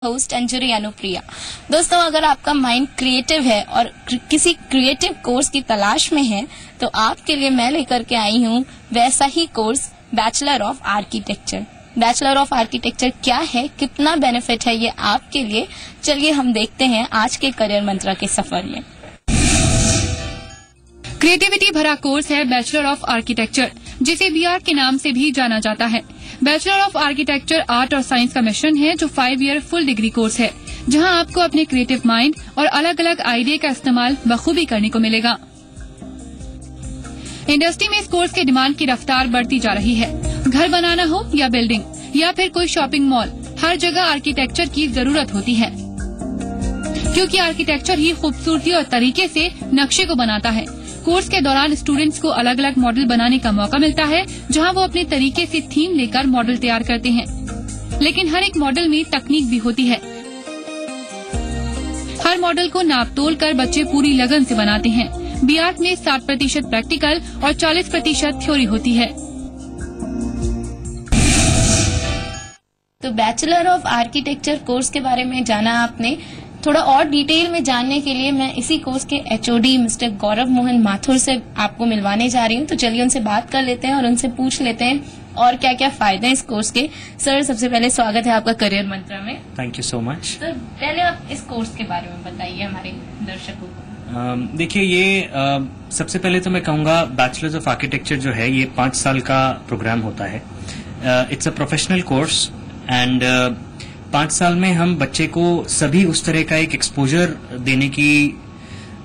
Host अंजुरी Anupriya. दोस्तों, अगर आपका माइंड क्रिएटिव है और किसी क्रिएटिव कोर्स की तलाश में है तो आपके लिए मैं लेकर के आई हूँ वैसा ही course, bachelor of architecture. Bachelor of architecture क्या है, कितना बेनिफिट है ये आपके लिए, चलिए हम देखते हैं आज के करियर मंत्रा के सफर में। क्रिएटिविटी भरा कोर्स है बैचलर ऑफ आर्किटेक्चर, जिसे बीआर के नाम से भी जाना जाता है। बैचलर ऑफ आर्किटेक्चर आर्ट और साइंस का मिश्रण है, जो 5 ईयर फुल डिग्री कोर्स है, जहां आपको अपने क्रिएटिव माइंड और अलग अलग आइडिया का इस्तेमाल बखूबी करने को मिलेगा। इंडस्ट्री में इस कोर्स के डिमांड की रफ्तार बढ़ती जा रही है। घर बनाना हो या बिल्डिंग या फिर कोई शॉपिंग मॉल, हर जगह आर्किटेक्चर की जरूरत होती है, क्योंकि आर्किटेक्चर ही खूबसूरती और तरीके से नक्शे को बनाता है। कोर्स के दौरान स्टूडेंट्स को अलग अलग मॉडल बनाने का मौका मिलता है, जहां वो अपने तरीके से थीम लेकर मॉडल तैयार करते हैं। लेकिन हर एक मॉडल में तकनीक भी होती है। हर मॉडल को नाप तोल कर बच्चे पूरी लगन से बनाते हैं। बीआर में 60% प्रैक्टिकल और 40% थ्योरी होती है। तो बैचलर ऑफ आर्किटेक्चर कोर्स के बारे में जाना आपने। थोड़ा और डिटेल में जानने के लिए मैं इसी कोर्स के एचओडी मिस्टर गौरव मोहन माथुर से आपको मिलवाने जा रही हूँ। तो चलिए उनसे बात कर लेते हैं और उनसे पूछ लेते हैं और क्या क्या फायदे हैं इस कोर्स के। सर, सबसे पहले स्वागत है आपका करियर मंत्रा में। Thank you so much. Sir, पहले आप इस कोर्स के बारे में बताइए हमारे दर्शकों को। देखिए, ये सबसे पहले तो मैं कहूँगा बैचलर्स ऑफ आर्किटेक्चर जो है ये 5 साल का प्रोग्राम होता है। It's a professional course and 5 साल में हम बच्चे को सभी उस तरह का एक एक्सपोजर देने की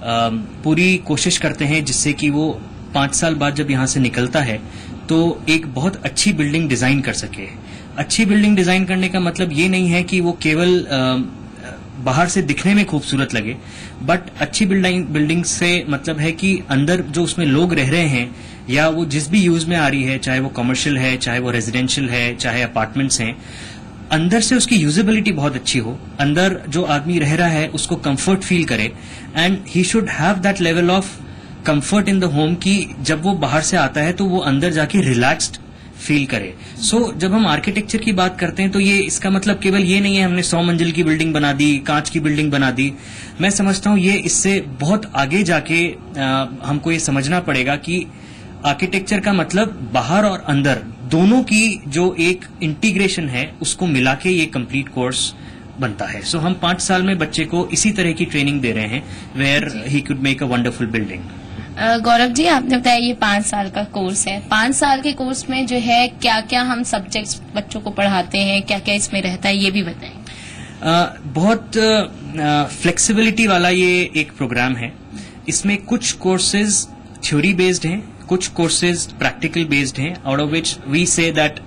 पूरी कोशिश करते हैं, जिससे कि वो 5 साल बाद जब यहाँ से निकलता है तो एक बहुत अच्छी बिल्डिंग डिजाइन कर सके। अच्छी बिल्डिंग डिजाइन करने का मतलब ये नहीं है कि वो केवल बाहर से दिखने में खूबसूरत लगे, बट अच्छी बिल्डिंग से मतलब है कि अंदर जो उसमें लोग रह रहे हैं या वो जिस भी यूज में आ रही है, चाहे वो कमर्शियल है, चाहे वो रेजिडेंशियल है, चाहे अपार्टमेंट्स हैं, अंदर से उसकी यूजेबिलिटी बहुत अच्छी हो। अंदर जो आदमी रह रहा है उसको कंफर्ट फील करे and he should have that level of comfort in the home कि जब वो बाहर से आता है तो वो अंदर जाके रिलैक्स्ड फील करे। सो जब हम आर्किटेक्चर की बात करते हैं तो ये इसका मतलब केवल ये नहीं है हमने 100 मंजिल की बिल्डिंग बना दी, कांच की बिल्डिंग बना दी। मैं समझता हूँ ये इससे बहुत आगे जाके हमको ये समझना पड़ेगा कि आर्किटेक्चर का मतलब बाहर और अंदर दोनों की जो एक इंटीग्रेशन है उसको मिला के ये कंप्लीट कोर्स बनता है। सो हम 5 साल में बच्चे को इसी तरह की ट्रेनिंग दे रहे हैं where he could make a wonderful building. Gaurav ji, आपने बताया ये 5 साल का कोर्स है। 5 साल के कोर्स में जो है क्या क्या हम सब्जेक्ट्स बच्चों को पढ़ाते हैं, क्या क्या इसमें रहता है, ये भी बताएं। बहुत फ्लेक्सिबिलिटी वाला ये एक प्रोग्राम है। इसमें कुछ कोर्सेज थ्योरी बेस्ड हैं, कुछ कोर्सेज प्रैक्टिकल बेस्ड हैं, out of which we say that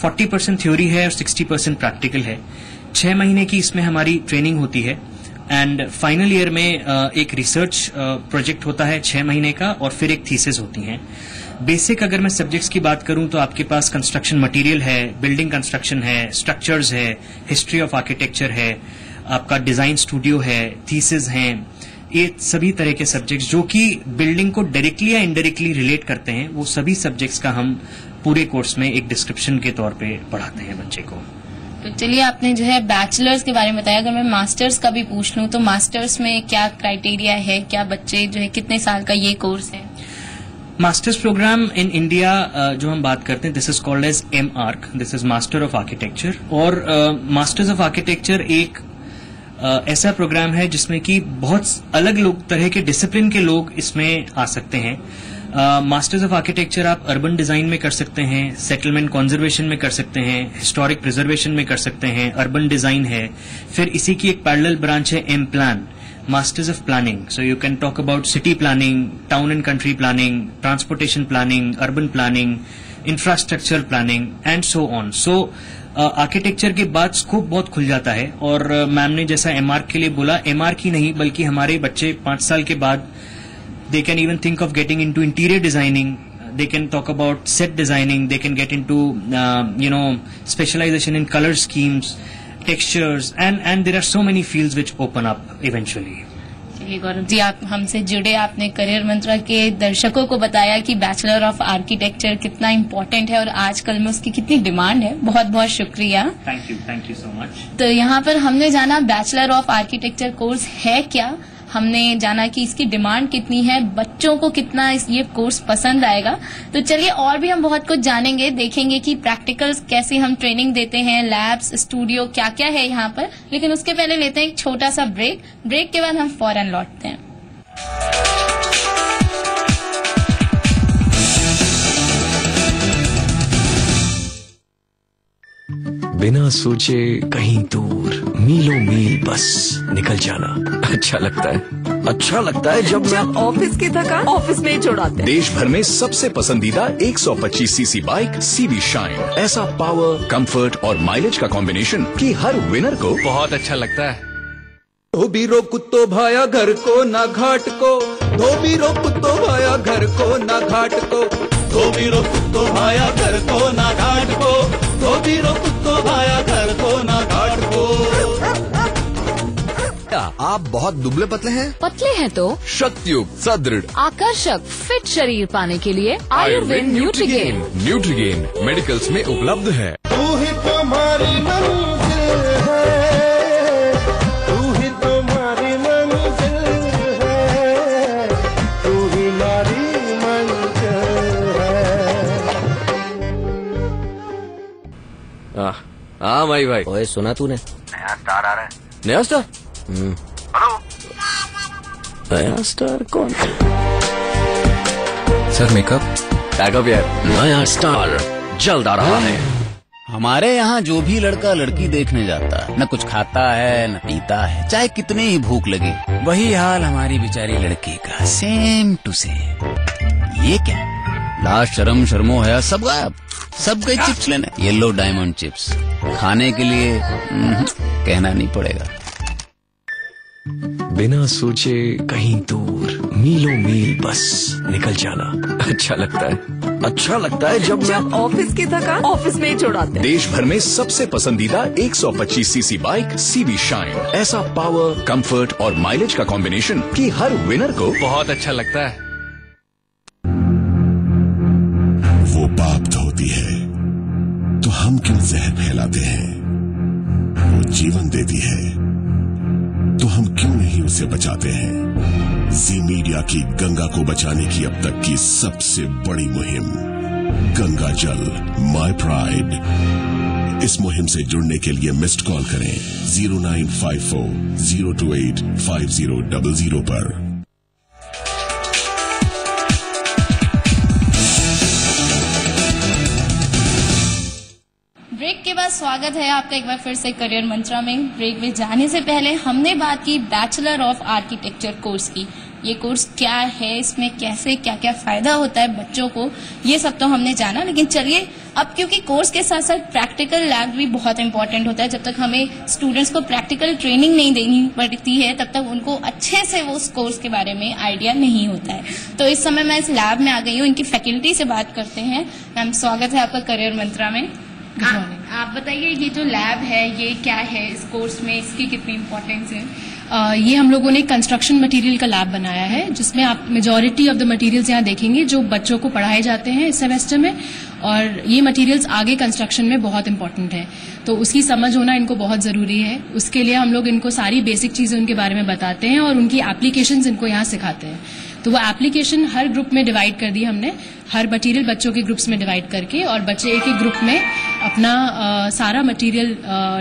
40% theory है और 60% प्रैक्टिकल है। 6 महीने की इसमें हमारी ट्रेनिंग होती है एंड फाइनल ईयर में एक रिसर्च प्रोजेक्ट होता है 6 महीने का, और फिर एक थीसिस होती हैं। बेसिक अगर मैं सब्जेक्ट्स की बात करूं तो आपके पास कंस्ट्रक्शन मटेरियल है, बिल्डिंग कंस्ट्रक्शन है, स्ट्रक्चर्स है, हिस्ट्री ऑफ आर्किटेक्चर है, आपका डिजाइन स्टूडियो है, थीसिस हैं। ये सभी तरह के सब्जेक्ट्स जो कि बिल्डिंग को डायरेक्टली या इनडायरेक्टली रिलेट करते हैं, वो सभी सब्जेक्ट्स का हम पूरे कोर्स में एक डिस्क्रिप्शन के तौर पे पढ़ाते हैं बच्चे को। तो चलिए, आपने जो है बैचलर्स के बारे में बताया। अगर मैं मास्टर्स का भी पूछ लूं तो मास्टर्स में क्या क्राइटेरिया है, क्या बच्चे जो है कितने साल का ये कोर्स है? मास्टर्स प्रोग्राम इन इंडिया जो हम बात करते हैं, this is called as MArch, this is master of architecture. और मास्टर्स ऑफ आर्किटेक्चर एक ऐसा प्रोग्राम है जिसमें कि बहुत अलग तरह के डिसिप्लिन के लोग इसमें आ सकते हैं। मास्टर्स ऑफ आर्किटेक्चर आप अर्बन डिजाइन में कर सकते हैं, सेटलमेंट कंजर्वेशन में कर सकते हैं, हिस्टोरिक प्रिजर्वेशन में कर सकते हैं, अर्बन डिजाइन है। फिर इसी की एक पैरेलल ब्रांच है M-Plan, masters of planning. So you can talk about city planning, town and country planning, transportation planning, urban planning, infrastructure planning and so on. So architecture के बाद स्कोप बहुत खुल जाता है। और मैम ने जैसा MArch के लिए बोला, MArch ही नहीं बल्कि हमारे बच्चे 5 साल के बाद they can even think of getting into interior designing, they can talk about set designing, they can get into specialization in color schemes, textures, and there are so many fields which open up eventually. चलिए गौरव जी, आप हमसे जुड़े, आपने career मंत्रा के दर्शकों को बताया कि बैचलर ऑफ आर्किटेक्चर कितना इम्पोर्टेंट है और आजकल में उसकी कितनी डिमांड है। बहुत बहुत शुक्रिया। Thank you so much. तो यहाँ पर हमने जाना बैचलर ऑफ आर्किटेक्चर कोर्स है क्या, हमने जाना कि इसकी डिमांड कितनी है, बच्चों को कितना ये कोर्स पसंद आएगा। तो चलिए और भी हम बहुत कुछ जानेंगे, देखेंगे कि प्रैक्टिकल्स कैसे हम ट्रेनिंग देते हैं, लैब्स, स्टूडियो क्या क्या है यहाँ पर। लेकिन उसके पहले लेते हैं एक छोटा सा ब्रेक के बाद हम फौरन लौटते हैं। बिना सोचे कहीं दूर मीलों मील बस निकल जाना अच्छा लगता है जब ऑफिस की थकान ऑफिस में ही छुड़ाते हैं। देश भर में सबसे पसंदीदा 125 सीसी बाइक CV शाइन, ऐसा पावर, कंफर्ट और माइलेज का कॉम्बिनेशन कि हर विनर को बहुत अच्छा लगता है। धोबी रो कुत्तो भाया घर को ना घाट को, धोबी रो कुत्तो भाया घर को ना घाट को, धोबी रो कुत्तो भाया घर को ना घाट को, धोबी रो कुत्तो भाया घर को ना घाट को। आप बहुत दुबले पतले हैं? पतले हैं तो शक्तियुक्त, सुदृढ़, आकर्षक फिट शरीर पाने के लिए आयुर्वेद न्यूट्रीगेन। न्यूट्रीगेन मेडिकल्स में उपलब्ध है। तू ही तुम्हारी मंजिल है, तू ही तुम्हारी मंजिल है, तू ही हमारी मंजिल है। हाँ भाई। ओए सुना तूने? नया स्टार आ रहा है। नया स्टार? हेलो, नया स्टार कौन? सर मेकअप बैकअप यार, नया स्टार जल्द आ रहा है। हमारे यहाँ जो भी लड़का लड़की देखने जाता है न कुछ खाता है न पीता है, चाहे कितनी ही भूख लगे। वही हाल हमारी बेचारी लड़की का, सेम टू सेम। ये क्या, लाश शर्म शर्मो है सब गायब। सब गए चिप्स लेने, येलो डायमंड चिप्स खाने के लिए कहना नहीं पड़ेगा। बिना सोचे कहीं दूर मीलों मील बस निकल जाना अच्छा लगता है जब ऑफिस की थकान ऑफिस में ही छुड़ाते हैं। देश भर में सबसे पसंदीदा 125 सीसी बाइक CV शाइन, ऐसा पावर, कंफर्ट और माइलेज का कॉम्बिनेशन कि हर विनर को बहुत अच्छा लगता है। वो पाप धोती है तो हम क्यों जहर फैलाते हैं? वो जीवन देती है तो हम क्यों नहीं उसे बचाते हैं? जी मीडिया की गंगा को बचाने की अब तक की सबसे बड़ी मुहिम गंगा जल माय प्राइड। इस मुहिम से जुड़ने के लिए मिस्ड कॉल करें 0954 028 5000 पर। ब्रेक के बाद स्वागत है आपका एक बार फिर से करियर मंत्रा में। ब्रेक में जाने से पहले हमने बात की बैचलर ऑफ आर्किटेक्चर कोर्स की। ये कोर्स क्या है, इसमें कैसे क्या क्या फायदा होता है बच्चों को, ये सब तो हमने जाना। लेकिन चलिए अब, क्योंकि कोर्स के साथ साथ प्रैक्टिकल लैब भी बहुत इंपॉर्टेंट होता है। जब तक हमें स्टूडेंट्स को प्रैक्टिकल ट्रेनिंग नहीं देनी पड़ती है तब तक उनको अच्छे से वो उस कोर्स के बारे में आइडिया नहीं होता है। तो इस समय मैं इस लैब में आ गई हूँ, इनकी फैकल्टी से बात करते हैं। मैम स्वागत है आपका करियर मंत्रा में। आप बताइए ये जो लैब है ये क्या है, इस कोर्स में इसकी कितनी इम्पोर्टेंस है? ये हम लोगों ने कंस्ट्रक्शन मटेरियल का लैब बनाया है, जिसमें आप मेजॉरिटी ऑफ द मटेरियल्स यहाँ देखेंगे जो बच्चों को पढ़ाए जाते हैं इस सेमेस्टर में। और ये मटेरियल्स आगे कंस्ट्रक्शन में बहुत इंपॉर्टेंट है, तो उसकी समझ होना इनको बहुत ज़रूरी है। उसके लिए हम लोग इनको सारी बेसिक चीज़ें उनके बारे में बताते हैं और उनकी एप्लीकेशंस इनको यहाँ सिखाते हैं। तो वो एप्लीकेशन हर ग्रुप में डिवाइड कर दी हमने, हर मटेरियल बच्चों के ग्रुप्स में डिवाइड करके, और बच्चे एक एक ग्रुप में अपना सारा मटेरियल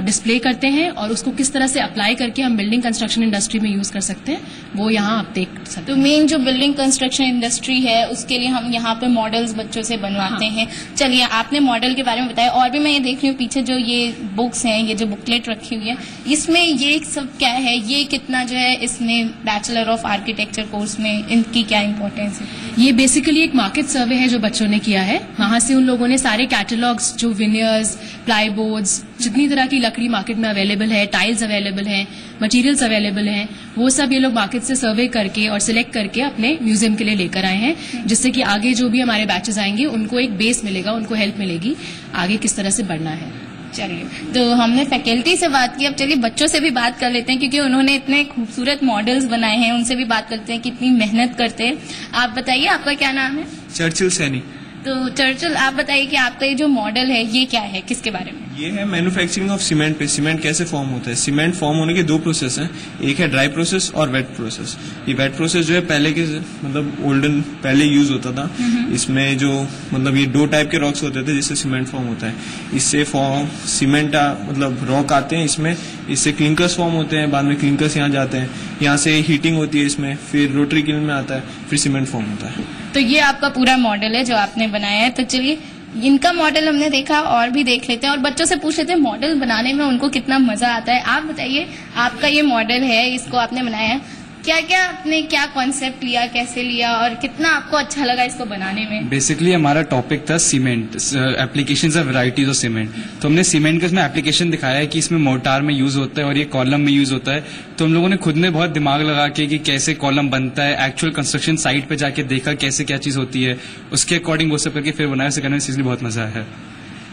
डिस्प्ले करते हैं और उसको किस तरह से अप्लाई करके हम बिल्डिंग कंस्ट्रक्शन इंडस्ट्री में यूज कर सकते हैं वो यहाँ आप देख सकते हैं। तो मेन जो बिल्डिंग कंस्ट्रक्शन इंडस्ट्री है उसके लिए हम यहाँ पे मॉडल्स बच्चों से बनवाते हैं। चलिए आपने मॉडल के बारे में बताया, और भी मैं ये देख रही हूँ पीछे जो ये बुक्स हैं, ये जो बुकलेट रखी हुई है, इसमें ये सब क्या है, ये कितना जो है इसमें बैचलर ऑफ आर्किटेक्चर कोर्स में इनकी क्या इंपॉर्टेंस है? ये बेसिकली एक मार्केट सर्वे है जो बच्चों ने किया है। वहां से उन लोगों ने सारे कैटलॉग्स, जो विनियर्स, प्लाईबोर्ड्स, जितनी तरह की लकड़ी मार्केट में अवेलेबल है, टाइल्स अवेलेबल हैं, मटेरियल्स अवेलेबल हैं, वो सब ये लोग मार्केट से सर्वे करके और सिलेक्ट करके अपने म्यूजियम के लिए लेकर आए हैं, जिससे कि आगे जो भी हमारे बैचेस आएंगे उनको एक बेस मिलेगा, उनको हेल्प मिलेगी आगे किस तरह से बढ़ना है। चलिए, तो हमने फैकल्टी से बात की, अब चलिए बच्चों से भी बात कर लेते हैं, क्योंकि उन्होंने इतने खूबसूरत मॉडल्स बनाए हैं, उनसे भी बात करते हैं कितनी मेहनत करते हैं। आप बताइए, आपका क्या नाम है? चर्चिल सैनी। तो चर्चिल, आप बताइए कि आपका ये जो मॉडल है ये क्या है, किसके बारे में? ये है मैन्युफैक्चरिंग ऑफ सीमेंट पे। सीमेंट कैसे फॉर्म होता है? सीमेंट फॉर्म होने के 2 प्रोसेस हैं, एक है ड्राई प्रोसेस और वेट प्रोसेस। ये वेट प्रोसेस जो है पहले के मतलब ओल्डन पहले यूज होता था। इसमें जो मतलब ये 2 टाइप के रॉक्स होते थे जिससे सीमेंट फॉर्म होता है। इससे फॉर्म सीमेंट मतलब रॉक आते हैं इसमें, इससे क्लिंकर्स फॉर्म होते हैं, बाद में क्लिंकर्स यहाँ जाते हैं, यहाँ से हीटिंग होती है इसमें, फिर रोटरी किल्न में आता है, फिर सीमेंट फॉर्म होता है। तो ये आपका पूरा मॉडल है जो आपने बनाया है। तो चलिए, इनका मॉडल हमने देखा, और भी देख लेते हैं और बच्चों से पूछ लेते हैं मॉडल बनाने में उनको कितना मजा आता है। आप बताइए, आपका ये मॉडल है, इसको आपने बनाया है, क्या कॉन्सेप्ट लिया, कैसे लिया और कितना आपको अच्छा लगा इसको बनाने में? बेसिकली हमारा टॉपिक था cement, applications of varieties of cement. तो हमने सीमेंट का इसमें एप्लीकेशन दिखाया है कि इसमें मोर्टार में यूज होता है और ये कॉलम में यूज होता है। तो हम लोगों ने खुद ने बहुत दिमाग लगा के कि कैसे कॉलम बनता है, एक्चुअल कंस्ट्रक्शन साइट पे जाके देखा कैसे क्या चीज होती है, उसके अकॉर्डिंग वो सब करके फिर बनाया। उसे करने में इसलिए बहुत मजा आया।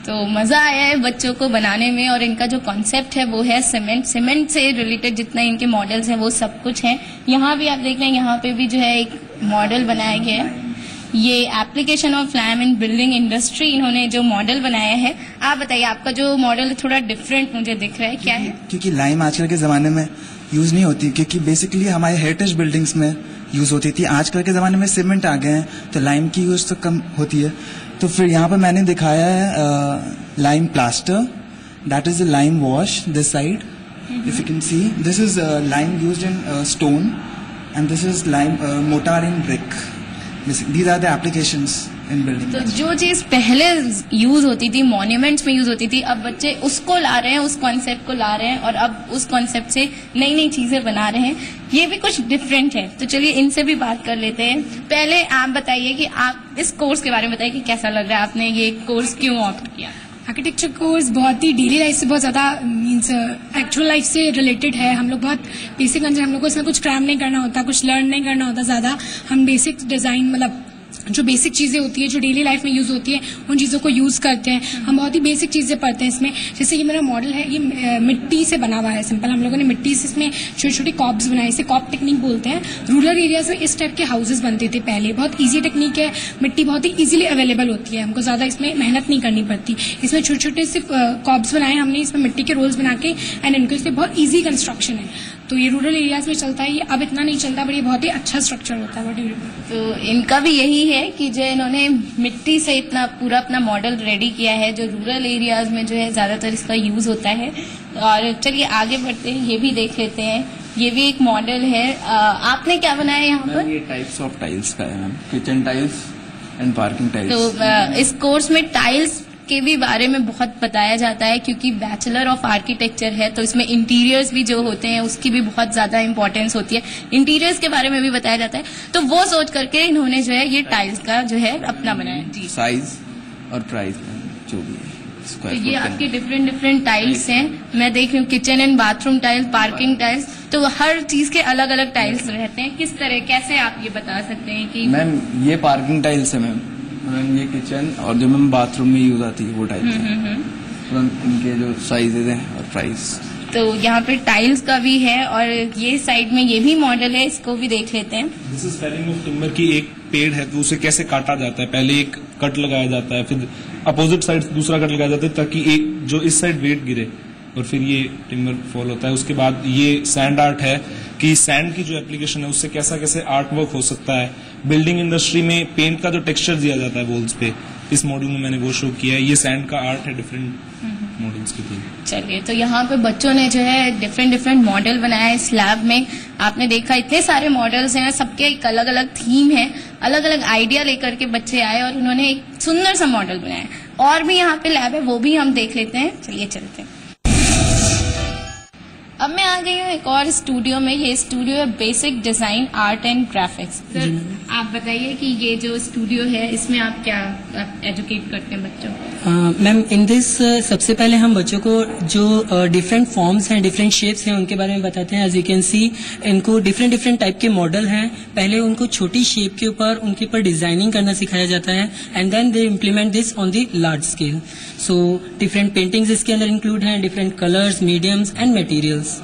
तो मजा आया है बच्चों को बनाने में, और इनका जो कॉन्सेप्ट है वो है सीमेंट। सीमेंट से रिलेटेड जितने इनके मॉडल्स हैं वो सब कुछ हैं। यहाँ भी आप देख रहे हैं, यहाँ पे भी जो है एक मॉडल बनाया गया है। ये application of lime in building industry, इन्होंने जो मॉडल बनाया है। आप बताइए, आपका जो मॉडल थोड़ा डिफरेंट मुझे दिख रहा है, क्या है? क्योंकि लाइम आजकल के जमाने में यूज नहीं होती, क्योंकि बेसिकली हमारे हेरिटेज बिल्डिंग्स में यूज होती थी। आजकल के जमाने में सीमेंट आ गए हैं तो लाइम की यूज तो कम होती है। तो फिर यहाँ पर मैंने दिखाया है lime plaster, that is the lime wash this side, if you can see this is lime used in stone and this is lime mortar in brick. These are the applications in building. तो जो चीज पहले use होती थी, monuments में use होती थी, अब बच्चे उसको ला रहे हैं, उस कॉन्सेप्ट को ला रहे हैं और अब उस कॉन्सेप्ट से नई नई चीजें बना रहे हैं। ये भी कुछ डिफरेंट है। तो चलिए इनसे भी बात कर लेते हैं। पहले आप बताइए कि आप इस कोर्स के बारे में बताइए कि कैसा लग रहा है, आपने ये कोर्स क्यों ऑप्ट किया? आर्किटेक्चर कोर्स बहुत ही डेली लाइफ से बहुत ज़्यादा मीन्स एक्चुअल लाइफ से रिलेटेड है। हम लोग बहुत बेसिक, हम लोग को इसमें कुछ क्रैम नहीं करना होता, कुछ लर्न नहीं करना होता ज़्यादा। हम बेसिक डिज़ाइन मतलब जो बेसिक चीज़ें होती है जो डेली लाइफ में यूज़ होती है उन चीज़ों को यूज़ करते हैं। हम बहुत ही बेसिक चीज़ें पढ़ते हैं इसमें। जैसे ये मेरा मॉडल है, ये मिट्टी से बना हुआ है सिंपल। हम लोगों ने मिट्टी से इसमें छोटे छोटे कॉप्स बनाए, इसे कॉप टेक्निक बोलते हैं। रूरल एरियाज में इस टाइप के हाउसेज बनते थे पहले। बहुत ईजी टेक्निक है, मिट्टी बहुत ही ईजिली अवेलेबल होती है, हमको ज़्यादा इसमें मेहनत नहीं करनी पड़ती। इसमें छोटे छोटे से कॉप्स बनाए हमने, इसमें मिट्टी के रोल्स बना के, एंड इनको इसमें बहुत ईजी कंस्ट्रक्शन है। तो ये रूरल एरियाज में चलता है, ये अब इतना नहीं चलता, बट ये बहुत ही अच्छा स्ट्रक्चर होता है। तो इनका भी यही है कि जो इन्होंने मिट्टी से इतना पूरा अपना मॉडल रेडी किया है, जो रूरल एरियाज में जो है ज्यादातर इसका यूज होता है। और चलिए आगे बढ़ते हैं, ये भी देख लेते हैं। ये भी एक मॉडल है। आपने क्या बनाया यहाँ पर? ये टाइप्स ऑफ टाइल्स का है ma'am, kitchen tiles and parking tiles. तो इस कोर्स में टाइल्स के भी बारे में बहुत बताया जाता है, क्योंकि बैचलर ऑफ आर्किटेक्चर है तो इसमें इंटीरियर्स भी जो होते हैं उसकी भी बहुत ज्यादा इंपॉर्टेंस होती है। इंटीरियर्स के बारे में भी बताया जाता है। तो वो सोच करके इन्होंने जो है ये टाइल्स का जो है अपना बनाया जी। साइज और प्राइस जो भी है। तो ये आपके डिफरेंट टाइल्स हैं। मैं देख रही हूँ kitchen and bathroom tiles, parking tiles, तो हर चीज के अलग अलग टाइल्स रहते हैं। किस तरह, कैसे आप ये बता सकते हैं कि? मैम ये पार्किंग टाइल्स है मैम, ये किचन, और जो मैम बाथरूम में यूज आती है वो टाइल्स है। इनके जो साइजेज हैं और प्राइस। तो यहाँ पे टाइल्स का भी है, और ये साइड में ये भी मॉडल है, इसको भी देख लेते हैं। This is felling of timber की एक पेड़ है तो उसे कैसे काटा जाता है। पहले एक कट लगाया जाता है, फिर अपोजिट साइड दूसरा कट लगाया जाता है ताकि एक जो इस साइड वेट गिरे, और फिर ये टिम्बर फॉल होता है। उसके बाद ये सैंड आर्ट है कि सैंड की जो एप्लीकेशन है उससे कैसा कैसे आर्ट वर्क हो सकता है। बिल्डिंग इंडस्ट्री में पेंट का जो टेक्सचर दिया जाता है वॉल्स पे, इस मॉडल में मैंने वो शो किया है। ये सैंड का आर्ट है डिफरेंट मॉडल्स के लिए। चलिए, तो यहाँ पे बच्चों ने जो है डिफरेंट मॉडल बनाया है स्लैब में। आपने देखा इतने सारे मॉडल्स हैं, सबके एक अलग अलग थीम है, अलग अलग आइडिया लेकर के बच्चे आए और उन्होंने एक सुंदर सा मॉडल बनाया। और भी यहाँ पे लैब है, वो भी हम देख लेते हैं। चलिए चलते हैं। अब मैं आ गई हूँ एक और स्टूडियो में। ये स्टूडियो है basic design art and graphics. आप बताइए कि ये जो स्टूडियो है इसमें आप क्या एजुकेट करते हैं बच्चों को? मैम इन दिस सबसे पहले हम बच्चों को जो डिफरेंट फॉर्म्स हैं, डिफरेंट शेप्स हैं, उनके बारे में बताते हैं. एज यू कैन सी इनको डिफरेंट टाइप के मॉडल हैं. पहले उनको छोटी शेप के ऊपर उनके ऊपर डिजाइनिंग करना सिखाया जाता है and then they implement this on the large scale. So different paintings इसके अंदर इंक्लूड हैं, different colours, mediums and materials.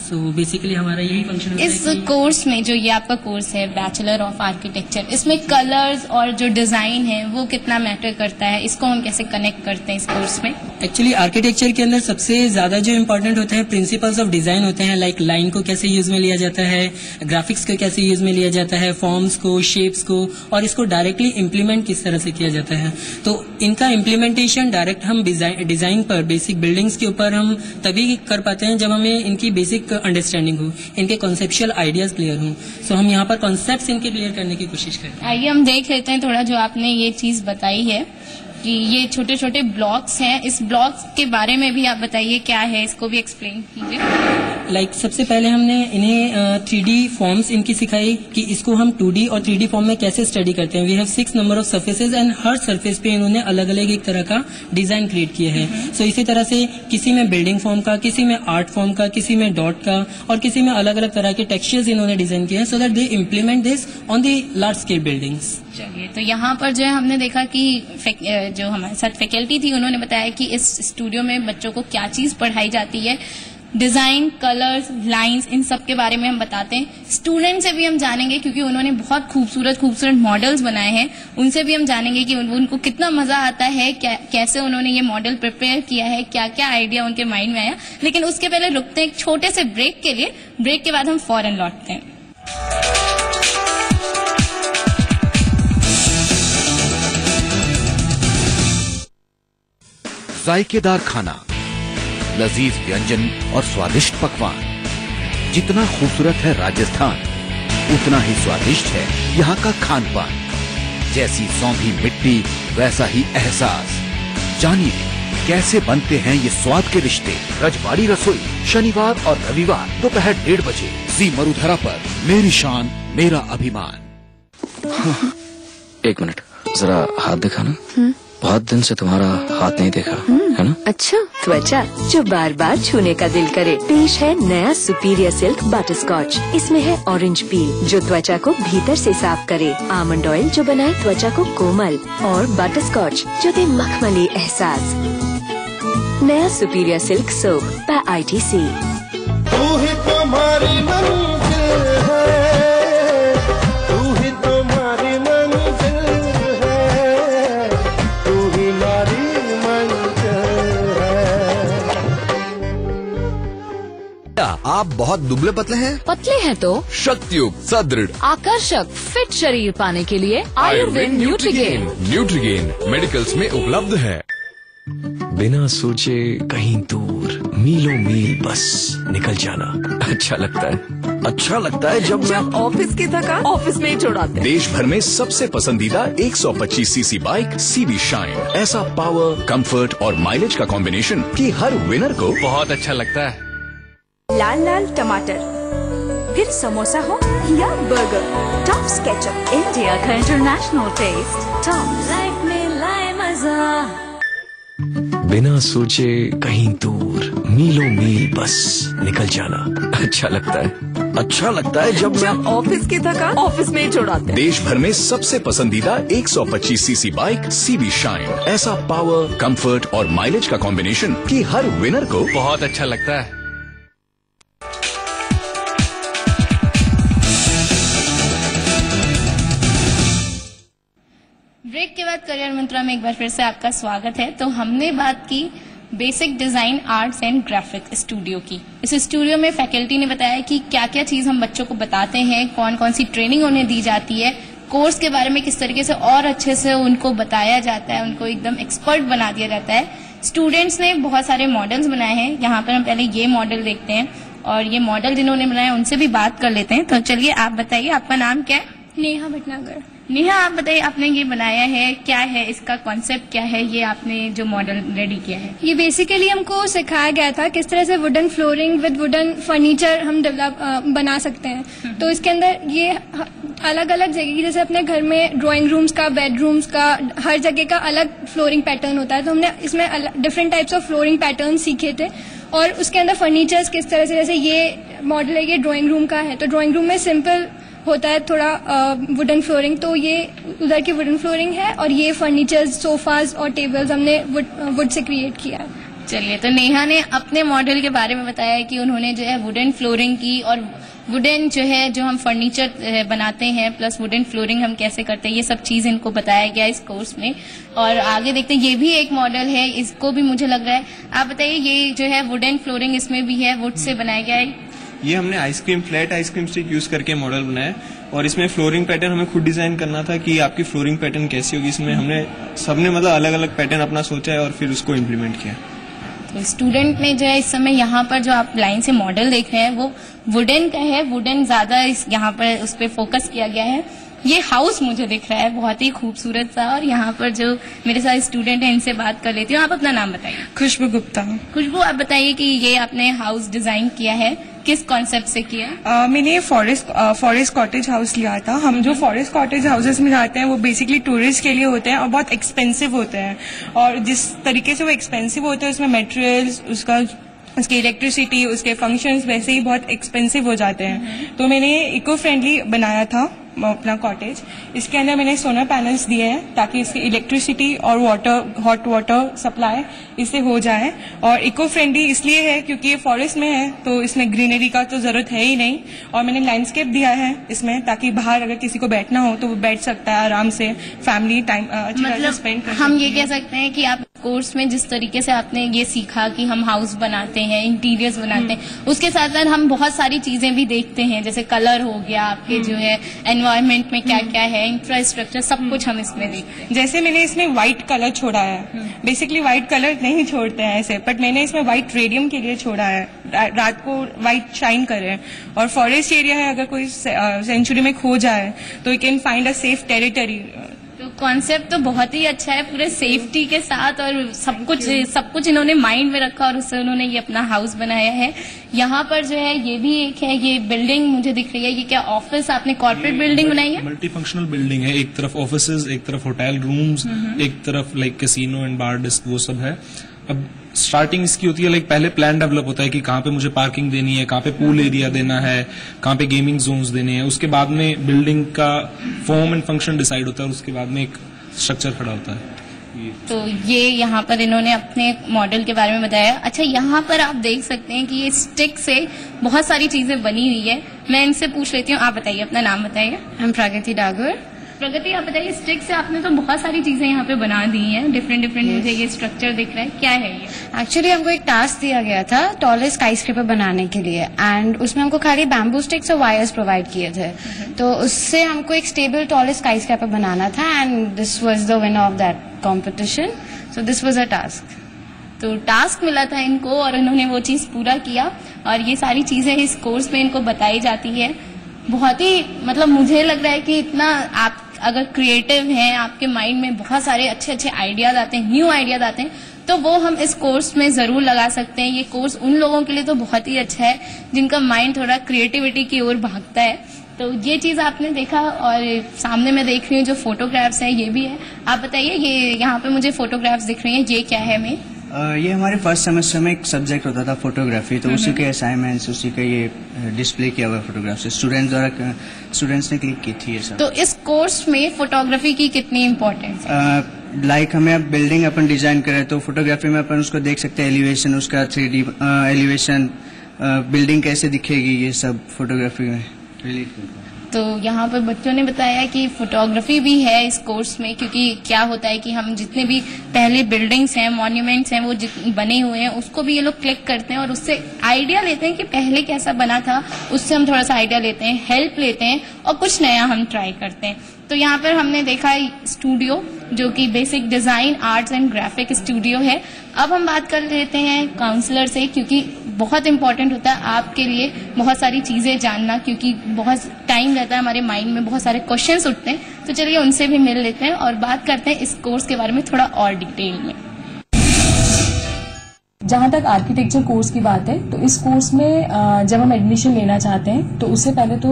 So basically हमारा यही फंक्शन होता है. इस कोर्स में जो ये आपका कोर्स है बैचलर ऑफ आर्किटेक्चर, इसमें कलर्स और जो डिजाइन है वो कितना मैटर करता है? इसको हम कैसे कनेक्ट करते हैं इस कोर्स में? एक्चुअली आर्किटेक्चर के अंदर सबसे ज्यादा जो इम्पोर्टेंट होते हैं प्रिंसिपल्स ऑफ डिजाइन होते हैं. लाइक लाइन को कैसे यूज में लिया जाता है, ग्राफिक्स को कैसे यूज में लिया जाता है, फॉर्म्स को, शेप्स को, और इसको डायरेक्टली इम्प्लीमेंट किस तरह से किया जाता है. तो इनका इम्प्लीमेंटेशन डायरेक्ट हम डिजाइन पर, बेसिक बिल्डिंग्स के ऊपर हम तभी कर पाते हैं जब हमें इनकी बेसिक अंडरस्टैंडिंग हो, इनके कॉन्सेप्चुअल आइडियाज क्लियर हो. सो हम यहाँ पर कॉन्सेप्ट्स इनके क्लियर करने की कोशिश करते हैं. आइए हम देख लेते हैं थोड़ा जो आपने ये चीज बताई है कि ये छोटे छोटे ब्लॉक्स हैं. इस ब्लॉक्स के बारे में भी आप बताइए क्या है, इसको भी एक्सप्लेन कीजिए. लाइक सबसे पहले हमने इन्हें 3D फॉर्म्स इनकी सिखाई कि इसको हम 2D और 3D फॉर्म में कैसे स्टडी करते हैं. We have 6 number of surfaces and हर सरफेस पे इन्होंने अलग अलग एक तरह का डिजाइन क्रिएट किया है. सो इसी तरह से किसी में बिल्डिंग फॉर्म का, किसी में आर्ट फॉर्म का, किसी में डॉट का, और किसी में अलग अलग तरह के टेक्सचर्स इन्होंने डिजाइन किए हैं so that they implement this on the large scale buildings. चलिए, तो यहाँ पर जो है हमने देखा कि जो हमारे साथ फैकल्टी थी उन्होंने बताया कि इस स्टूडियो में बच्चों को क्या चीज पढ़ाई जाती है. डिजाइन, कलर्स, लाइंस, इन सब के बारे में हम बताते हैं. स्टूडेंट से भी हम जानेंगे क्योंकि उन्होंने बहुत खूबसूरत मॉडल्स बनाए हैं. उनसे भी हम जानेंगे कि उनको कितना मजा आता है, कैसे उन्होंने ये मॉडल प्रिपेयर किया है, क्या क्या आइडिया उनके माइंड में आया. लेकिन उसके पहले रुकते हैं एक छोटे से ब्रेक के लिए. ब्रेक के बाद हम फौरन लौटते हैं. जायकेदार खाना, लजीज व्यंजन और स्वादिष्ट पकवान. जितना खूबसूरत है राजस्थान, उतना ही स्वादिष्ट है यहाँ का खान पान. जैसी सौंधी मिट्टी वैसा ही एहसास. जानिए कैसे बनते हैं ये स्वाद के रिश्ते. रजवाड़ी रसोई, शनिवार और रविवार दोपहर 1:30 बजे जी मरुधरा पर. मेरी शान मेरा अभिमान. एक मिनट, जरा हाथ दिखाना. बहुत दिन से तुम्हारा हाथ नहीं देखा है ना? अच्छा, त्वचा जो बार बार छूने का दिल करे. पेश है नया सुपीरियर सिल्क बटर स्कॉच. इसमें है ऑरेंज पील जो त्वचा को भीतर से साफ करे, आमंड ऑयल जो बनाए त्वचा को कोमल, और बटर स्कॉच जो दे मखमली एहसास. नया superior silk soap by ITC. तू ही तुम्हारी मंजिल है, तू ही तुम्हारी मंजिल है, तू ही हमारी मंजिल है. आप बहुत दुबले पतले हैं? पतले हैं तो शक्तियुक्त, सदृढ़, आकर्षक, फिट शरीर पाने के लिए आयुर्वेद न्यूट्रीगेन. न्यूट्रीगेन मेडिकल्स में उपलब्ध है. बिना सोचे कहीं दूर, मीलों मील बस निकल जाना. अच्छा लगता है जब मैं ऑफिस की थकान ऑफिस में ही छुड़ाते. देश भर में सबसे पसंदीदा 125 सीसी बाइक CB शाइन. ऐसा पावर, कंफर्ट और माइलेज का कॉम्बिनेशन कि हर विनर को बहुत अच्छा लगता है. लाल लाल टमाटर, फिर समोसा हो या बर्गर, टॉप्स केचप, इंडिया का इंटरनेशनल टेस्ट. टॉप्स लाइफ में लाए मजा. बिना सोचे कहीं दूर, मीलों मील बस निकल जाना. अच्छा लगता है जब मैं ऑफिस की थकान ऑफिस में ही छुड़ाते. देश भर में सबसे पसंदीदा 125 सीसी बाइक CB शाइन. ऐसा पावर, कंफर्ट और माइलेज का कॉम्बिनेशन कि हर विनर को बहुत अच्छा लगता है. ब्रेक के बाद करियर मंत्रा में एक बार फिर से आपका स्वागत है. तो हमने बात की basic design arts and graphic studio की. इस स्टूडियो में फैकल्टी ने बताया कि क्या क्या चीज हम बच्चों को बताते हैं, कौन कौन सी ट्रेनिंग उन्हें दी जाती है, कोर्स के बारे में किस तरीके से और अच्छे से उनको बताया जाता है, उनको एकदम एक्सपर्ट बना दिया जाता है. स्टूडेंट्स ने बहुत सारे मॉडल्स बनाए हैं. यहाँ पर हम पहले ये मॉडल देखते हैं और ये मॉडल जिन्होंने बनाया उनसे भी बात कर लेते हैं. तो चलिए आप बताइए, आपका नाम क्या है? नेहा भटनागर. नेहा, आप बताइए, आपने ये बनाया है, क्या है इसका कॉन्सेप्ट, क्या है ये आपने जो मॉडल रेडी किया है? ये बेसिकली हमको सिखाया गया था किस तरह से wooden flooring with wooden furniture हम बना सकते हैं। तो इसके अंदर ये अलग अलग जगह की, जैसे अपने घर में ड्राइंग रूम्स का, बेडरूम्स का, हर जगह का अलग फ्लोरिंग पैटर्न होता है। तो हमने इसमें different types of flooring pattern सीखे थे और उसके अंदर फर्नीचर्स किस तरह से, जैसे ये मॉडल है, ये ड्राइंग रूम का है, तो ड्राइंग रूम में सिंपल होता है थोड़ा वुडन फ्लोरिंग, तो ये उधर की वुडन फ्लोरिंग है और ये फर्नीचर्स, सोफाज और टेबल्स हमने वुड से क्रिएट किया है। चलिए, तो नेहा ने अपने मॉडल के बारे में बताया कि उन्होंने जो है वुडन फ्लोरिंग की और वुडन जो है जो हम फर्नीचर बनाते हैं प्लस वुडन फ्लोरिंग हम कैसे करते हैं, ये सब चीज इनको बताया गया इस कोर्स में। और आगे देखते हैं, ये भी एक मॉडल है, इसको भी मुझे लग रहा है, आप बताइए, ये जो है वुडन फ्लोरिंग इसमें भी है, वुड से बनाया गया है। ये हमने ice cream, flat ice cream stick use करके मॉडल बनाया और इसमें फ्लोरिंग पैटर्न हमें खुद डिजाइन करना था कि आपकी फ्लोरिंग पैटर्न कैसी होगी। इसमें हमने सबने मतलब अलग अलग पैटर्न अपना सोचा है और फिर उसको इम्प्लीमेंट किया। तो स्टूडेंट ने जो है इस समय यहाँ पर जो आप लाइन से मॉडल देख रहे हैं वो वुडन का है, वुडन ज्यादा यहाँ पर उस पर फोकस किया गया है। ये हाउस मुझे दिख रहा है बहुत ही खूबसूरत सा, और यहाँ पर जो मेरे साथ स्टूडेंट है इनसे बात कर लेती हूँ। आप अपना नाम बताइए। खुशबू गुप्ता। खुशबू, आप बताइए कि ये आपने हाउस डिजाइन किया है, किस कॉन्सेप्ट से किया? मैंने फॉरेस्ट कॉटेज हाउस लिया था। हम जो फॉरेस्ट कॉटेज हाउसेस में जाते हैं वो बेसिकली टूरिस्ट के लिए होते हैं और बहुत एक्सपेंसिव होते हैं, और जिस तरीके से वो एक्सपेंसिव होते हैं उसमें मटेरियल्स, उसकी इलेक्ट्रिसिटी, उसके फंक्शंस वैसे ही बहुत एक्सपेंसिव हो जाते हैं। तो मैंने इको फ्रेंडली बनाया था अपना कॉटेज। इसके अंदर मैंने सोलर पैनल्स दिए हैं ताकि इसकी इलेक्ट्रिसिटी और हॉट वाटर सप्लाई इससे हो जाए, और इको फ्रेंडली इसलिए है क्योंकि ये फॉरेस्ट में है तो इसमें ग्रीनरी का तो जरूरत है ही नहीं, और मैंने लैंडस्केप दिया है इसमें ताकि बाहर अगर किसी को बैठना हो तो वो बैठ सकता है आराम से, फैमिली टाइम मतलब स्पेंड कर। हम ये कह सकते हैं कि आप कोर्स में जिस तरीके से आपने ये सीखा कि हम हाउस बनाते हैं, इंटीरियर्स बनाते हैं, उसके साथ साथ हम बहुत सारी चीजें भी देखते हैं, जैसे कलर हो गया, आपके जो है एनवायरनमेंट में क्या क्या है, इंफ्रास्ट्रक्चर, सब कुछ हम इसमें देखते हैं। जैसे मैंने इसमें व्हाइट कलर छोड़ा है, बेसिकली व्हाइट कलर नहीं छोड़ते हैं ऐसे, बट मैंने इसमें व्हाइट रेडियम के लिए छोड़ा है, रात को व्हाइट शाइन करे। और फॉरेस्ट एरिया है, अगर कोई सेंचुरी में खो जाए तो you can find a safe territory. तो कॉन्सेप्ट तो बहुत ही अच्छा है, पूरे सेफ्टी के साथ, और सब कुछ इन्होंने माइंड में रखा और उससे उन्होंने ये अपना हाउस बनाया है। यहाँ पर जो है ये भी एक है, ये बिल्डिंग मुझे दिख रही है, ये क्या ऑफिस, आपने कॉर्पोरेट बिल्डिंग बनाई है? मल्टी फंक्शनल बिल्डिंग है, एक तरफ ऑफिसेज, एक तरफ होटल रूम्स, एक तरफ like casino and bar disc, वो सब है। अब स्टार्टिंग इसकी होती है लाइक पहले प्लान डेवलप होता है कि कहाँ पे मुझे पार्किंग देनी है, कहाँ पे पूल एरिया देना है, कहाँ पे गेमिंग जोन्स देने हैं, उसके बाद में बिल्डिंग का फॉर्म एंड फंक्शन डिसाइड होता है, उसके बाद में एक स्ट्रक्चर खड़ा होता है। तो ये यहाँ पर इन्होंने अपने मॉडल के बारे में बताया। अच्छा, यहाँ पर आप देख सकते हैं कि ये स्टिक से बहुत सारी चीजें बनी हुई है। मैं इनसे पूछ लेती हूँ, आप बताइए, अपना नाम बताइए। हम प्रगति डागर। प्रगति, आप बताइए, स्टिक से आपने तो बहुत सारी चीजें यहाँ पे बना दी हैं, डिफरेंट मुझे ये स्ट्रक्चर दिख रहा है, क्या है ये? एक्चुअली हमको एक टास्क दिया गया था टॉलेस्ट स्काईस्क्रेपर बनाने के लिए, एंड उसमें हमको खाली बैम्बू स्टिक्स और वायर्स प्रोवाइड किए थे। तो उससे हमको एक स्टेबल टॉलेस्ट स्काईस्क्रेपर बनाना था, and this was the winner of that competition. So this was a task. तो टास्क मिला था इनको और इन्होंने वो चीज पूरा किया, और ये सारी चीजें इस कोर्स में इनको बताई जाती है। बहुत ही मतलब मुझे लग रहा है कि इतना आप अगर क्रिएटिव हैं, आपके माइंड में बहुत सारे अच्छे अच्छे आइडियाज आते हैं, न्यू आइडियाज आते हैं, तो वो हम इस कोर्स में जरूर लगा सकते हैं। ये कोर्स उन लोगों के लिए तो बहुत ही अच्छा है जिनका माइंड थोड़ा क्रिएटिविटी की ओर भागता है। तो ये चीज आपने देखा, और सामने मैं देख रही हूँ जो फोटोग्राफ्स हैं ये भी है। आप बताइए, ये यहाँ पे मुझे फोटोग्राफ्स दिख रही हैं, ये क्या है? मैं ये हमारे फर्स्ट सेमेस्टर में एक सब्जेक्ट होता था फोटोग्राफी, तो उसी के असाइनमेंट्स, उसी का ये डिस्प्ले किया हुआ फोटोग्राफ्स स्टूडेंट्स ने क्लिक की थी ये सब। तो इस कोर्स में फोटोग्राफी की कितनी इम्पोर्टेंस है? लाइक हमें अब बिल्डिंग अपन डिजाइन करें तो फोटोग्राफी में अपन उसको देख सकते हैं, एलिवेशन, उसका 3D एलिवेशन, बिल्डिंग कैसे दिखेगी, ये सब फोटोग्राफी में रिलेट करता है। तो यहाँ पर बच्चों ने बताया कि फोटोग्राफी भी है इस कोर्स में, क्योंकि क्या होता है कि हम जितने भी पहले बिल्डिंग्स हैं, मॉन्यूमेंट्स हैं, वो बने हुए हैं, उसको भी ये लोग क्लिक करते हैं और उससे आइडिया लेते हैं कि पहले कैसा बना था, उससे हम थोड़ा सा आइडिया लेते हैं, हेल्प लेते हैं और कुछ नया हम ट्राई करते हैं। तो यहाँ पर हमने देखा स्टूडियो, जो कि basic design arts and graphic studio है। अब हम बात कर लेते हैं काउंसलर से, क्योंकि बहुत इंपॉर्टेंट होता है आपके लिए बहुत सारी चीजें जानना, क्योंकि बहुत टाइम रहता है हमारे माइंड में, बहुत सारे क्वेश्चंस उठते हैं। तो चलिए उनसे भी मिल लेते हैं और बात करते हैं इस कोर्स के बारे में थोड़ा और डिटेल में। जहाँ तक आर्किटेक्चर कोर्स की बात है तो इस कोर्स में जब हम एडमिशन लेना चाहते हैं तो उससे पहले तो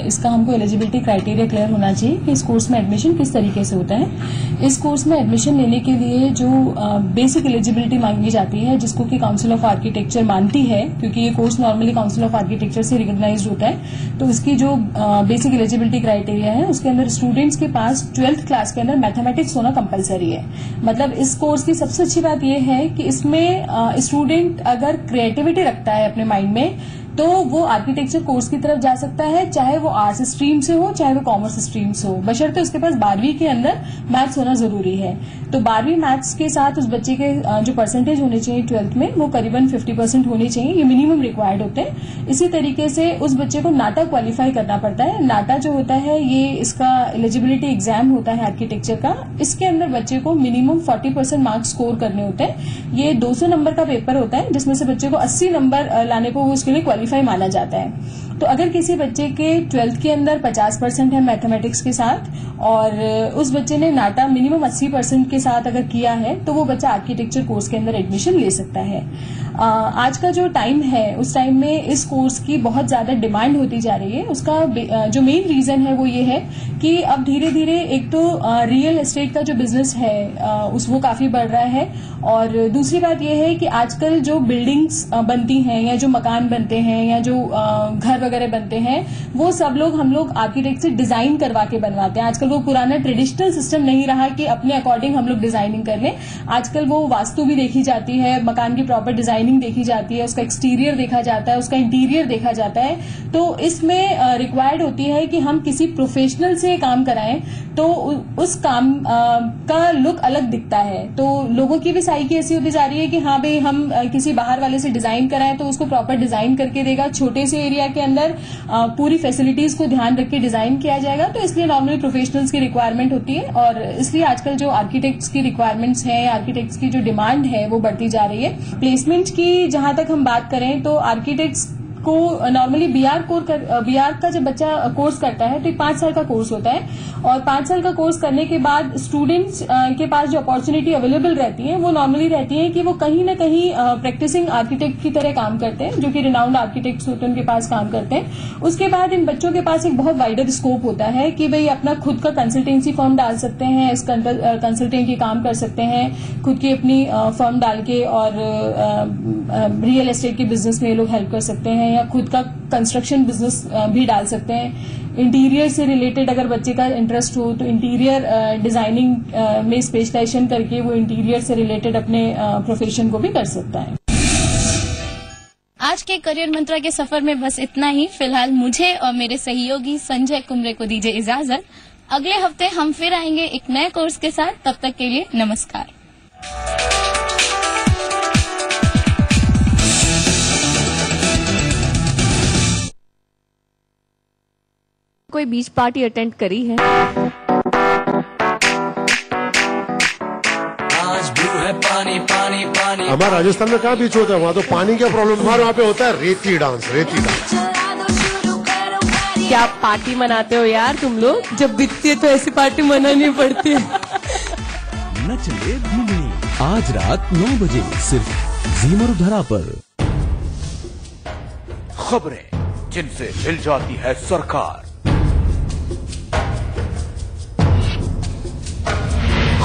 इसका हमको एलिजिबिलिटी क्राइटेरिया क्लियर होना चाहिए कि इस कोर्स में एडमिशन किस तरीके से होता है। इस कोर्स में एडमिशन लेने के लिए जो बेसिक एलिजिबिलिटी मांगी जाती है, जिसको कि काउंसिल ऑफ आर्किटेक्चर मानती है, क्योंकि ये course normally council of architecture से रिकॉग्नाइज्ड होता है, तो इसकी जो बेसिक एलिजिबिलिटी क्राइटेरिया है उसके अंदर स्टूडेंट्स के पास 12th क्लास के अंदर मैथमेटिक्स होना कंपलसरी है। मतलब इस कोर्स की सबसे अच्छी बात यह है कि इसमें स्टूडेंट अगर क्रिएटिविटी रखता है अपने माइंड में तो वो आर्किटेक्चर कोर्स की तरफ जा सकता है, चाहे वो आर्ट्स स्ट्रीम से हो चाहे वो कॉमर्स स्ट्रीम से हो, बशर्ते उसके पास 12वीं के अंदर मैथ्स होना जरूरी है। तो 12वीं मैथ्स के साथ उस बच्चे के जो परसेंटेज होने चाहिए 12th में वो करीबन 50% होने चाहिए, ये मिनिमम रिक्वायर्ड होते हैं। इसी तरीके से उस बच्चे को नाटा क्वालिफाई करना पड़ता है। नाटा जो होता है ये इसका एलिजिबिलिटी एग्जाम होता है आर्किटेक्चर का, इसके अंदर बच्चे को मिनिमम 40% मार्क्स स्कोर करने होते हैं। ये 200 नंबर का पेपर होता है जिसमें से बच्चे को 80 नंबर लाने को वो उसके लिए क्वालिफाई माना जाता है। तो अगर किसी बच्चे के 12th के अंदर 50% है मैथमेटिक्स के साथ और उस बच्चे ने नाटा मिनिमम 80% के साथ अगर किया है तो वो बच्चा आर्किटेक्चर कोर्स के अंदर एडमिशन ले सकता है। आज का जो टाइम है उस टाइम में इस कोर्स की बहुत ज्यादा डिमांड होती जा रही है। उसका जो मेन रीजन है वो ये है कि अब धीरे धीरे एक तो रियल एस्टेट का जो बिजनेस है वो काफी बढ़ रहा है, और दूसरी बात ये है कि आजकल जो बिल्डिंग्स बनती हैं या जो मकान बनते हैं या जो घर वगैरह बनते हैं वो सब हम लोग आर्किटेक्ट से डिजाइन करवा के बनवाते हैं। आजकल वो पुराना ट्रेडिशनल सिस्टम नहीं रहा कि अपने अकॉर्डिंग हम लोग डिजाइनिंग कर लें। आजकल वो वास्तु भी देखी जाती है, मकान की प्रॉपर डिजाइनिंग देखी जाती है, उसका एक्सटीरियर देखा जाता है, उसका इंटीरियर देखा जाता है। तो इसमें रिक्वायर्ड होती है कि हम किसी प्रोफेशनल से काम कराएं तो उस काम का लुक अलग दिखता है। तो लोगों की भी साइकी ऐसी होती जा रही है कि हाँ भाई हम किसी बाहर वाले से डिजाइन कराएं तो उसको प्रॉपर डिजाइन करके देगा, छोटे से एरिया के अंदर पूरी फैसिलिटीज को ध्यान रख के डिजाइन किया जाएगा। तो इसलिए नॉर्मली प्रोफेशनल्स की रिक्वायरमेंट होती है और इसलिए आजकल जो आर्किटेक्ट्स की रिक्वायरमेंट्स है, आर्किटेक्ट्स की जो डिमांड है वो बढ़ती जा रही है। प्लेसमेंट की जहां तक हम बात करें तो आर्किटेक्ट्स को नॉर्मली बीआर का जब बच्चा कोर्स करता है तो 5 साल का कोर्स होता है और 5 साल का कोर्स करने के बाद स्टूडेंट्स के पास जो अपॉर्चुनिटी अवेलेबल रहती है वो नॉर्मली रहती है कि वो कहीं ना कहीं प्रैक्टिसिंग आर्किटेक्ट की तरह काम करते हैं, जो कि रिनाउंड आर्किटेक्ट्स होते हैं उनके पास काम करते हैं। उसके बाद इन बच्चों के पास एक बहुत वाइडर स्कोप होता है कि भाई अपना खुद का कंसल्टेंसी फर्म डाल सकते हैं, इस कंसल्टेंट की काम कर सकते हैं, खुद की अपनी फर्म डाल के और रियल एस्टेट के बिजनेस में ये लोग हेल्प कर सकते हैं या खुद का कंस्ट्रक्शन बिजनेस भी डाल सकते हैं। इंटीरियर से रिलेटेड अगर बच्चे का इंटरेस्ट हो तो इंटीरियर डिजाइनिंग में स्पेशलाइजेशन करके वो इंटीरियर से रिलेटेड अपने प्रोफेशन को भी कर सकता है। आज के करियर मंत्रा के सफर में बस इतना ही। फिलहाल मुझे और मेरे सहयोगी संजय कुमरे को दीजिए इजाजत। अगले हफ्ते हम फिर आएंगे एक नए कोर्स के साथ। तब तक के लिए नमस्कार। कोई बीच पार्टी अटेंड करी है? आज ब्लू है पानी पानी पानी। हमारे राजस्थान में कहाँ बीच होता है? वहाँ तो पानी का प्रॉब्लम। हमारे वहाँ पे होता है रेती डांस, रेती डांस। क्या पार्टी मनाते हो यार तुम लोग? जब बीतती है तो ऐसी पार्टी मनानी पड़ती है। नचले धूमनी आज रात 9 बजे सिर्फ जी मरुधरा पर। खबरें जिनसे हिल जाती है सरकार,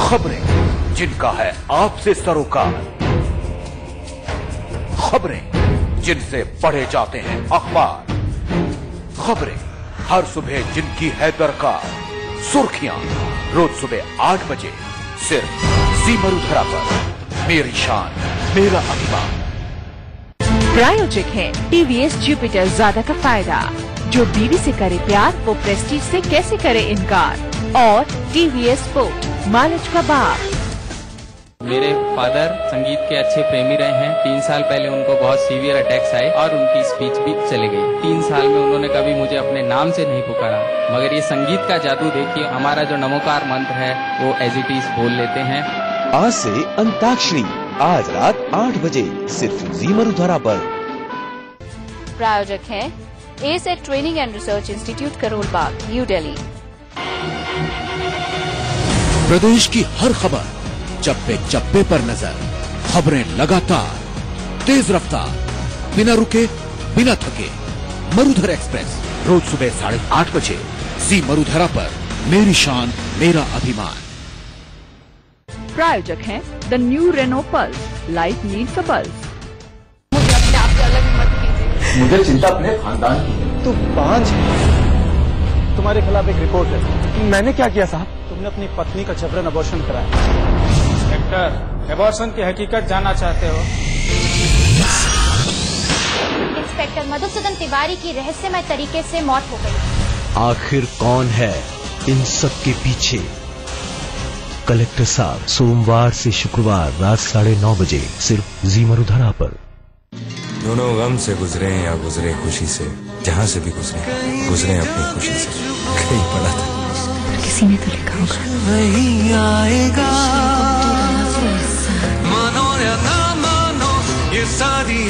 खबरें जिनका है आपसे सरोकार, खबरें जिनसे पढ़े जाते हैं अखबार, खबरें हर सुबह जिनकी है दरकार, सुर्खियां रोज सुबह 8 बजे सिर्फ जी मरुधरा पर। मेरी शान मेरा अभिमान। प्रायोजक है टीवीएस जुपिटर ज्यादा का फायदा। जो बीवी से करे प्यार वो प्रेस्टीज से कैसे करे इनकार। और टीवीएस स्पोर्ट मालिक का बाप। मेरे फादर संगीत के अच्छे प्रेमी रहे हैं। 3 साल पहले उनको बहुत सीवियर अटैक्स आए और उनकी स्पीच भी चली गई। 3 साल में उन्होंने कभी मुझे अपने नाम से नहीं पुकारा, मगर ये संगीत का जादू देखिए, हमारा जो नमोकार मंत्र है वो एज इट इज बोल लेते हैं। आज से अंताक्षरी आज रात 8 बजे सिर्फ जी मरुधरा पर। प्रायोजक है asset training and research institute, Karol Bagh, New Delhi. प्रदेश की हर खबर, चप्पे चप्पे पर नजर, खबरें लगातार, तेज रफ्तार, बिना रुके बिना थके। मरुधर एक्सप्रेस रोज सुबह 8:30 बजे जी मरुधरा पर। मेरी शान मेरा अभिमान। प्रायोजक हैं the new Renault pulse, life needs a pulse. मुझे चिंता अपने खानदान की है। तू 5 है। तुम्हारे खिलाफ एक रिपोर्ट है। मैंने क्या किया साहब? तुमने अपनी पत्नी का जबरन अबॉर्शन कराया। डॉक्टर, अबॉर्शन की हकीकत जानना चाहते हो? इंस्पेक्टर मधुसूदन तिवारी की रहस्यमय तरीके से मौत हो गई। आखिर कौन है इन सब के पीछे? कलेक्टर साहब, सोमवार से शुक्रवार रात 9:30 बजे सिर्फ जी मरुधरा पर। दोनों गम से गुजरे या गुजरे खुशी से, जहाँ से भी गुजरे अपनी खुशी से। कहीं पड़ा था, किसी ने तो लिखा होगा। वही आएगा, मानो या ना मानो, ये शादी